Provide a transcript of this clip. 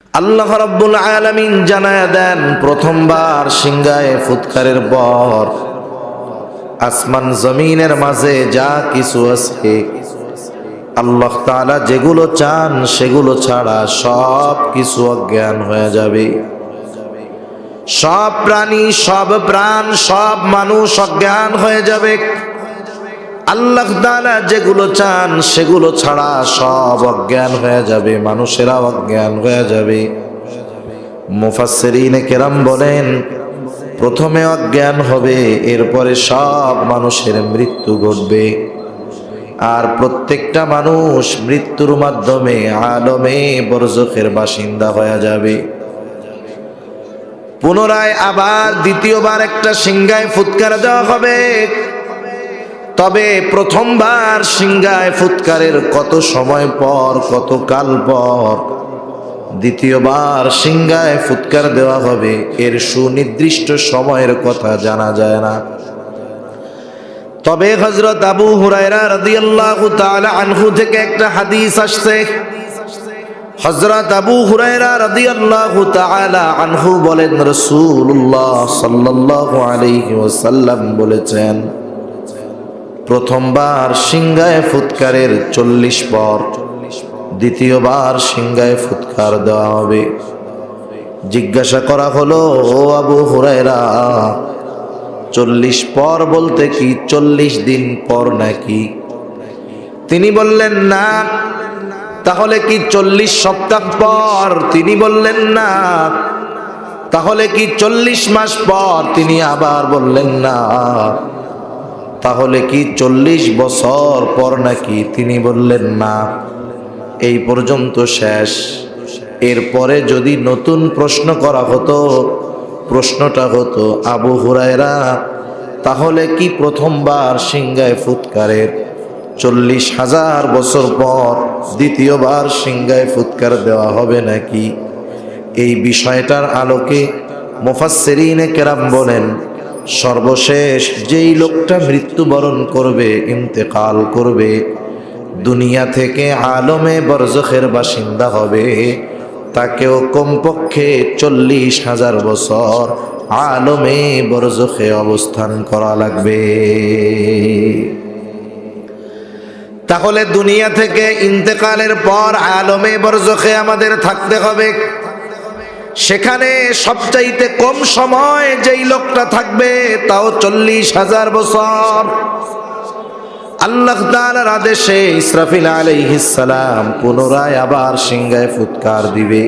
আল্লাহ রাব্বুল আলামিন জানায়া দেন, প্রথমবার সিংহায় ফুৎকারের পর আসমান জমিনের মাঝে যা কিছু আছে আল্লাহ তাআলা যেগুলো চান সেগুলো ছাড়া সব কিছু অজ্ঞান হয়ে যাবে। সব প্রাণী, সব প্রাণ, সব মানুষ অজ্ঞান হয়ে যাবে। আল্লাহ তাআলা যেগুলো চান সেগুলো ছাড়া সব অজ্ঞান হয়ে যাবে, মানুষেরা অজ্ঞান হয়ে যাবে। মুফাসসিরিনে কেরাম বলেন, প্রথমে অজ্ঞান হবে, এরপরে সব মানুষের মৃত্যু ঘটবে। আর প্রত্যেকটা মানুষ মৃত্যুর মাধ্যমে আলমে বরজখের বাসিন্দা হয়ে যাবে। পুনরায় আবার দ্বিতীয়বার একটা সিংহায় ফুৎকার দেওয়া হবে। তবে প্রথমবার সিংহায় ফুৎকারের কত সময় পর, কত কাল পর দ্বিতীয়বার সিংহায় ফুৎকার দেওয়া হবে, এর সুনির্দিষ্ট সময়ের কথা জানা যায় না। তবে হযরত আবু হুরায়রা রাদিয়াল্লাহু তাআলা আনহু থেকে একটা হাদিস আসছে। হযরত আবু হুরায়রা রাদিয়াল্লাহু তাআলা আনহু বলেন, রাসূলুল্লাহ সাল্লাল্লাহু আলাইহি ওয়াসাল্লাম বলেছেন, প্রথমবার সিংহায় ফুৎকারের 40 পর দ্বিতীয়বার সিংহায় ফুৎকার দেওয়া হবে। জিজ্ঞাসা করা হলো, ও আবু হুরায়রা, 40 পর বলতে কি 40 দিন পর নাকি? তিনি বললেন না। তাহলে কি 40 সপ্তাহ পর? তিনি বললেন না। তাহলে কি 40 মাস পর? তিনি আবার বললেন না। তাহলে কি 40 বছর পর নাকি? তিনি বললেন না। এই পর্যন্ত শেষ। এরপরে যদি নতুন প্রশ্ন করা হতো, প্রশ্নটা হতো, আবু হুরায়রা, তাহলে কি প্রথমবার সিংহায় ফুৎকারের 40,000 বছর পর দ্বিতীয়বার সিংহায় ফুৎকার দেওয়া হবে নাকি? এই বিষয়টার আলোকে মুফাসসিরিনে কেরাম বলেন, সর্বশেষ যেই লোকটা মৃত্যুবরণ করবে, ইন্তেকাল করবে, দুনিয়া থেকে আলমে বরজখের বাসিন্দা হবে, তাকেও কমপক্ষে 40,000 বছর আলমে বরজখে অবস্থান করা লাগবে। তাহলে দুনিয়া থেকে ইন্তেকালের পর আলমে বরজখে আমাদের থাকতে হবে। সেখানে সবচাইতে কম সময় যেই লোকটা থাকবে তাও 40,000 বছর। আল্লাহ তাআলার আদেশে ইসরাফিল আলাইহিস সালাম পুনরায় আবার সিংহায় ফুৎকার দিবে।